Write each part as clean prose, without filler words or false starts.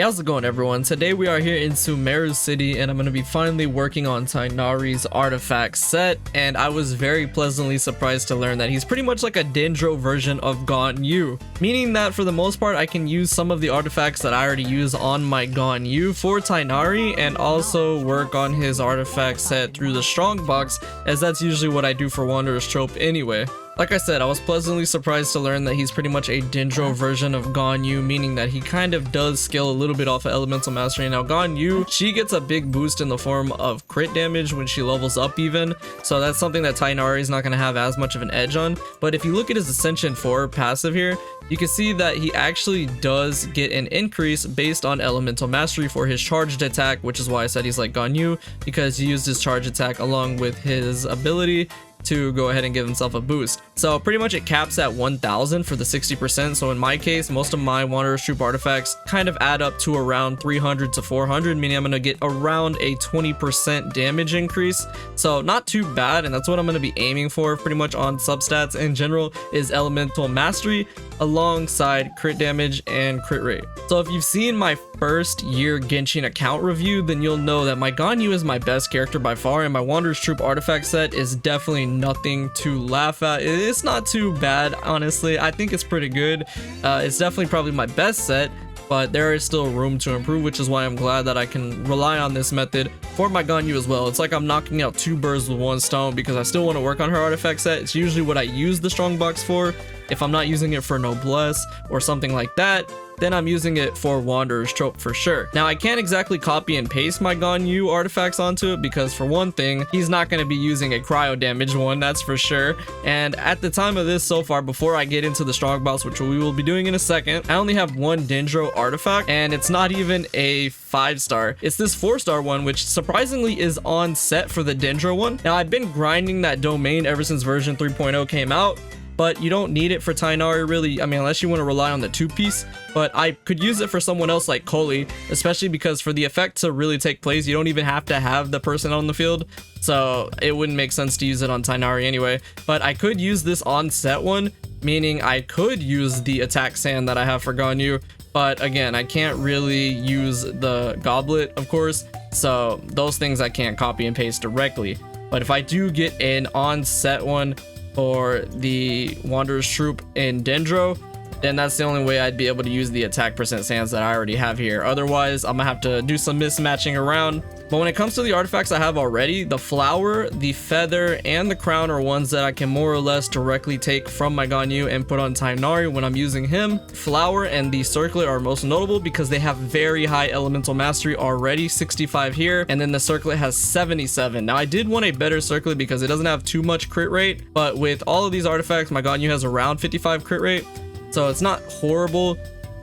Hey, how's it going, everyone? Today we are here in Sumeru City and I'm going to be finally working on Tighnari's artifact set, and I was very pleasantly surprised to learn that he's pretty much like a Dendro version of Yu, meaning that for the most part I can use some of the artifacts that I already use on my Yu for Tighnari and also work on his artifact set through the Strongbox, as that's usually what I do for Wanderer's Trope anyway. Like I said, I was pleasantly surprised to learn that he's pretty much a Dendro version of Yu, meaning that he kind of does scale a little bit off of Elemental Mastery. Now Yu, she gets a big boost in the form of crit damage when she levels up even, so that's something that Tighnari is not going to have as much of an edge on. But if you look at his Ascension 4 passive here, you can see that he actually does get an increase based on Elemental Mastery for his charged attack, which is why I said he's like Yu, because he used his charge attack along with his ability to go ahead and give himself a boost. So pretty much it caps at 1000 for the 60%. So in my case, most of my Wanderer's Troop artifacts kind of add up to around 300 to 400, meaning I'm going to get around a 20% damage increase. So not too bad, and that's what I'm going to be aiming for pretty much on substats in general, is Elemental Mastery alongside crit damage and crit rate. So if you've seen my first year Genshin account review, then you'll know that my Yu is my best character by far, and my Wanderer's Troop artifact set is definitely nothing to laugh at. It's not too bad, honestly. I think it's pretty good. It's definitely probably my best set, but there is still room to improve, which is why I'm glad that I can rely on this method for my Yu as well. It's like I'm knocking out two birds with one stone, because I still want to work on her artifact set. It's usually what I use the Strongbox for. If I'm not using it for Noblesse or something like that, then I'm using it for Wanderer's Trope for sure. Now I can't exactly copy and paste my Yu artifacts onto it, because for one thing, he's not going to be using a cryo damage one, that's for sure. And at the time of this so far, before I get into the Strongbox, which we will be doing in a second, I only have one Dendro artifact, and it's not even a 5-star. It's this 4-star one, which surprisingly is on set for the Dendro one. Now I've been grinding that domain ever since version 3.0 came out, but you don't need it for Tighnari really. I mean, unless you want to rely on the 2-piece, but I could use it for someone else like Koli, especially because for the effect to really take place, you don't even have to have the person on the field, so it wouldn't make sense to use it on Tighnari anyway. But I could use this on set one, meaning I could use the attack sand that I have for Yu, but again, I can't really use the goblet, of course, so those things I can't copy and paste directly. But if I do get an on set one for the Wanderer's Troop in Dendro, then that's the only way I'd be able to use the attack percent sands that I already have here. Otherwise, I'm gonna have to do some mismatching around. But when it comes to the artifacts I have already, the flower, the feather, and the crown are ones that I can more or less directly take from my Yu and put on Tighnari when I'm using him. Flower and the circlet are most notable because they have very high elemental mastery already, 65 here, and then the circlet has 77. Now I did want a better circlet because it doesn't have too much crit rate, but with all of these artifacts, my Yu has around 55 crit rate, so it's not horrible,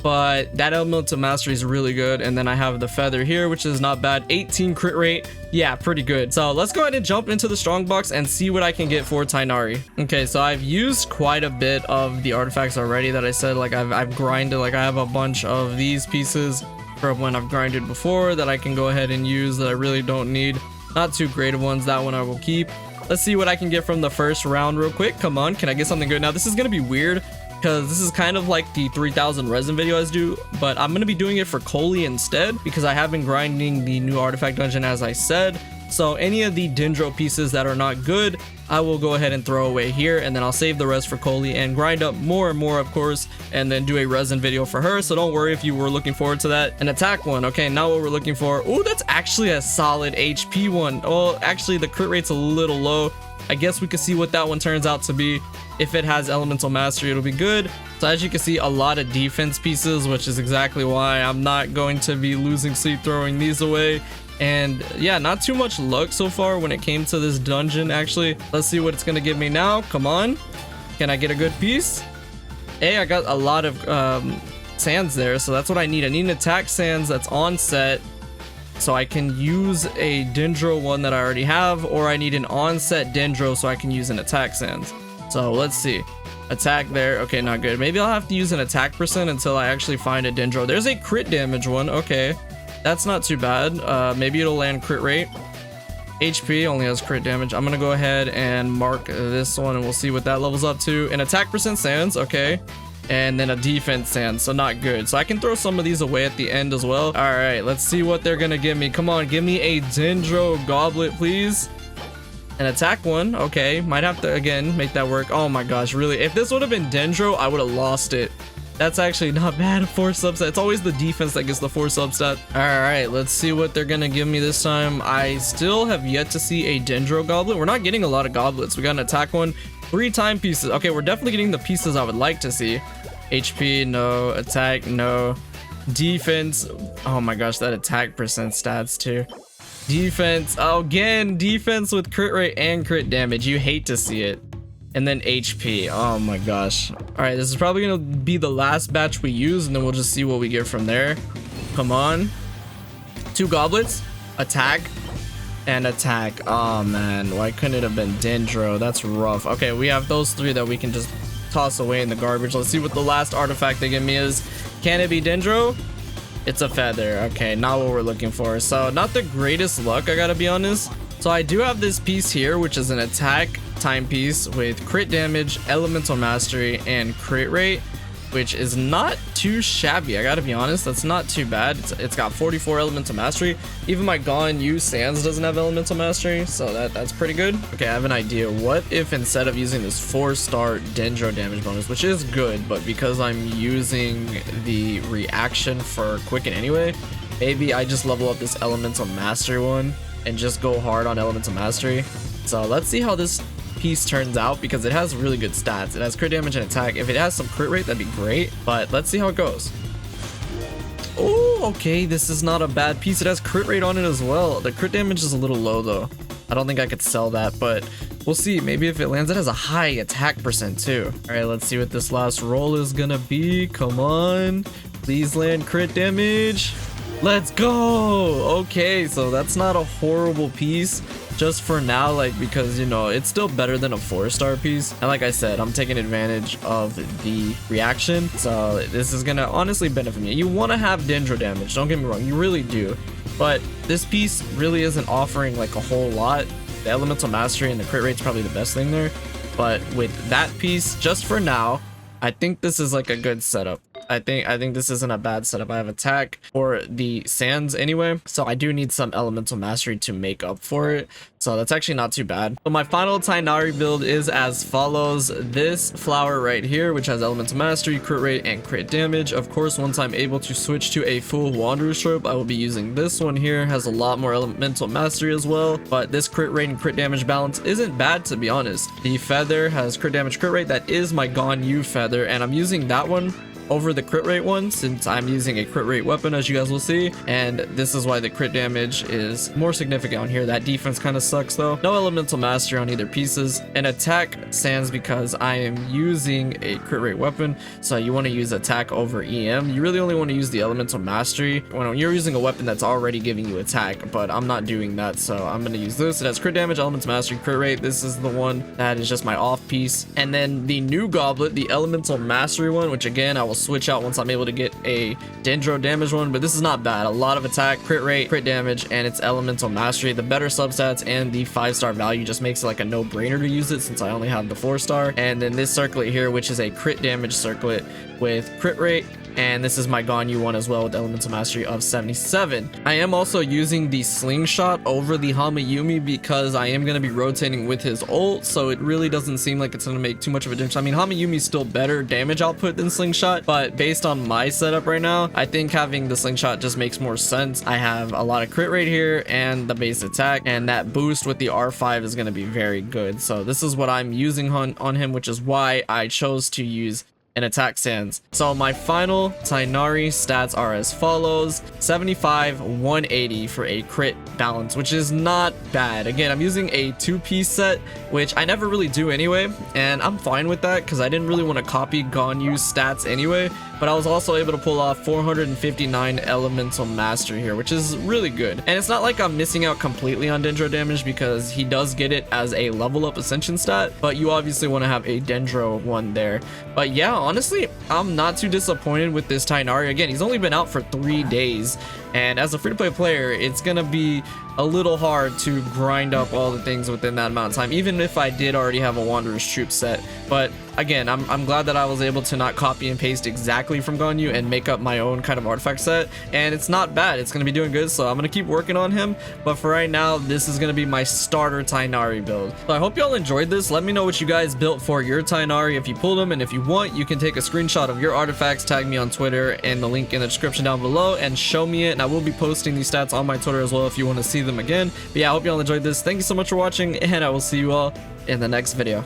but that elemental mastery is really good. And then I have the feather here, which is not bad, 18 crit rate. Yeah, pretty good. So let's go ahead and jump into the Strongbox and see what I can get for Tighnari. Okay, so I've used quite a bit of the artifacts already that I said, like I've grinded, like I have a bunch of these pieces from when I've grinded before that I can go ahead and use that I really don't need. Not too great of ones, that one I will keep. Let's see what I can get from the first round real quick. Come on, can I get something good? Now this is gonna be weird, because this is kind of like the 3000 resin video I do, but I'm going to be doing it for Koli instead, because I have been grinding the new artifact dungeon as I said. So any of the Dendro pieces that are not good, I will go ahead and throw away here, and then I'll save the rest for Koli and grind up more and more, of course, and then do a resin video for her. So don't worry if you were looking forward to that. An attack one, okay, now what we're looking for. Oh, that's actually a solid HP one. Oh, actually the crit rate's a little low. I guess we could see what that one turns out to be. If it has elemental mastery, it'll be good. So as you can see, a lot of defense pieces, which is exactly why I'm not going to be losing sleep throwing these away. And yeah, not too much luck so far when it came to this dungeon, actually. Let's see what it's gonna give me now. Come on, can I get a good piece? Hey, I got a lot of sands there, so that's what I need. I need an attack sands that's on set, so I can use a Dendro one that I already have, or I need an on-set Dendro so I can use an attack sands. So let's see. Attack there. Okay, not good. Maybe I'll have to use an attack percent until I actually find a Dendro. There's a crit damage one. Okay, that's not too bad. Maybe it'll land crit rate. HP only has crit damage. I'm gonna go ahead and mark this one and we'll see what that levels up to. An attack percent sands. Okay, and then a defense sand, so not good. So I can throw some of these away at the end as well. All right, let's see what they're gonna give me. Come on, give me a Dendro Goblet, please. An attack one. Okay, might have to again make that work. Oh my gosh, really, if this would have been Dendro, I would have lost it. That's actually not bad. 4 substat. It's always the defense that gets the 4 substat. All right, let's see what they're gonna give me this time. I still have yet to see a Dendro Goblet. We're not getting a lot of goblets. We got an attack one, 3 timepieces. Okay, we're definitely getting the pieces I would like to see. HP, no. Attack, no. Defense. Oh my gosh, that attack percent stats too. Defense. Oh, again, defense with crit rate and crit damage. You hate to see it. And then HP. Oh my gosh. All right, this is probably gonna be the last batch we use, and then we'll just see what we get from there. Come on. 2 goblets. Attack. And attack. Oh man, why couldn't it have been Dendro? That's rough. Okay, we have those 3 that we can just toss away in the garbage. Let's see what the last artifact they give me is. Can it be Dendro? It's a feather. Okay, not what we're looking for. So not the greatest luck, I gotta be honest. So I do have this piece here, which is an attack timepiece with crit damage, elemental mastery, and crit rate, which is not too shabby. I gotta be honest, that's not too bad. It's got 44 elemental mastery. Even my Gone Yu Sands doesn't have elemental mastery, so that's pretty good. Okay, I have an idea. What if instead of using this 4-star Dendro damage bonus, which is good, but because I'm using the reaction for Quicken anyway, maybe I just level up this elemental mastery one and just go hard on elemental mastery. So let's see how this piece turns out, because it has really good stats. It has crit damage and attack. If it has some crit rate, that'd be great, but let's see how it goes. Oh, okay, this is not a bad piece. It has crit rate on it as well. The crit damage is a little low though. I don't think I could sell that, but we'll see. Maybe if it lands, it has a high attack percent too. All right, let's see what this last roll is gonna be. Come on, please land crit damage. Let's go. Okay, so that's not a horrible piece just for now, like, because, you know, it's still better than a 4-star piece. And like I said, I'm taking advantage of the reaction, so this is gonna honestly benefit me. You want to have Dendro damage, don't get me wrong, you really do, but this piece really isn't offering like a whole lot. The elemental mastery and the crit rate's probably the best thing there, but with that piece, just for now, I think this is like a good setup. I think this isn't a bad setup. I have attack for the sands anyway, so I do need some elemental mastery to make up for it. So that's actually not too bad. So my final Tighnari build is as follows. This flower right here, which has elemental mastery, crit rate, and crit damage. Of course, once I'm able to switch to a full wanderer's trope, I will be using this one here. Has a lot more elemental mastery as well, but this crit rate and crit damage balance isn't bad, to be honest. The feather has crit damage, crit rate. That is my Gone Yu feather, and I'm using that one over the crit rate one since I'm using a crit rate weapon, as you guys will see, and this is why the crit damage is more significant on here. That defense kind of sucks though. No elemental mastery on either pieces, and attack sands because I am using a crit rate weapon, so you want to use attack over EM. You really only want to use the elemental mastery when you're using a weapon that's already giving you attack, but I'm not doing that, so I'm going to use this. It has crit damage, elemental mastery, crit rate. This is the one that is just my off piece, and then the new goblet, the elemental mastery one, which again I will switch out once I'm able to get a Dendro damage one, but this is not bad. A lot of attack, crit rate, crit damage, and it's elemental mastery. The better substats and the 5-star value just makes it like a no-brainer to use it since I only have the 4-star. And then this circlet here, which is a crit damage circlet with crit rate, and this is my Gone Yu one as well with elemental mastery of 77. I am also using the slingshot over the Hamayumi because I am going to be rotating with his ult, so it really doesn't seem like it's going to make too much of a difference. I mean, Hamayumi is still better damage output than slingshot, but based on my setup right now, I think having the slingshot just makes more sense. I have a lot of crit rate here and the base attack, and that boost with the R5 is going to be very good. So this is what I'm using on him, which is why I chose to use and attack sands. So my final Tighnari stats are as follows: 75, 180 for a crit balance, which is not bad. Again, I'm using a 2-piece set, which I never really do anyway, and I'm fine with that because I didn't really want to copy Gone Yu's stats anyway, but I was also able to pull off 459 elemental mastery here, which is really good. And it's not like I'm missing out completely on Dendro damage because he does get it as a level up ascension stat, but you obviously want to have a Dendro one there. But yeah, honestly, I'm not too disappointed with this Tighnari. Again, he's only been out for 3 days, And as a free-to-play player, it's gonna be a little hard to grind up all the things within that amount of time, even if I did already have a Wanderer's Troop set. But again, I'm glad that I was able to not copy and paste exactly from Ganyu and make up my own kind of artifact set, and it's not bad. It's gonna be doing good, so I'm gonna keep working on him. But for right now, this is gonna be my starter Tighnari build. So I hope y'all enjoyed this. Let me know what you guys built for your Tighnari if you pulled them, and if you want, you can take a screenshot of your artifacts, tag me on Twitter and the link in the description down below, and show me it. And I will be posting these stats on my Twitter as well if you want to see them again. But yeah, I hope y'all enjoyed this. Thank you so much for watching, and I will see you all in the next video.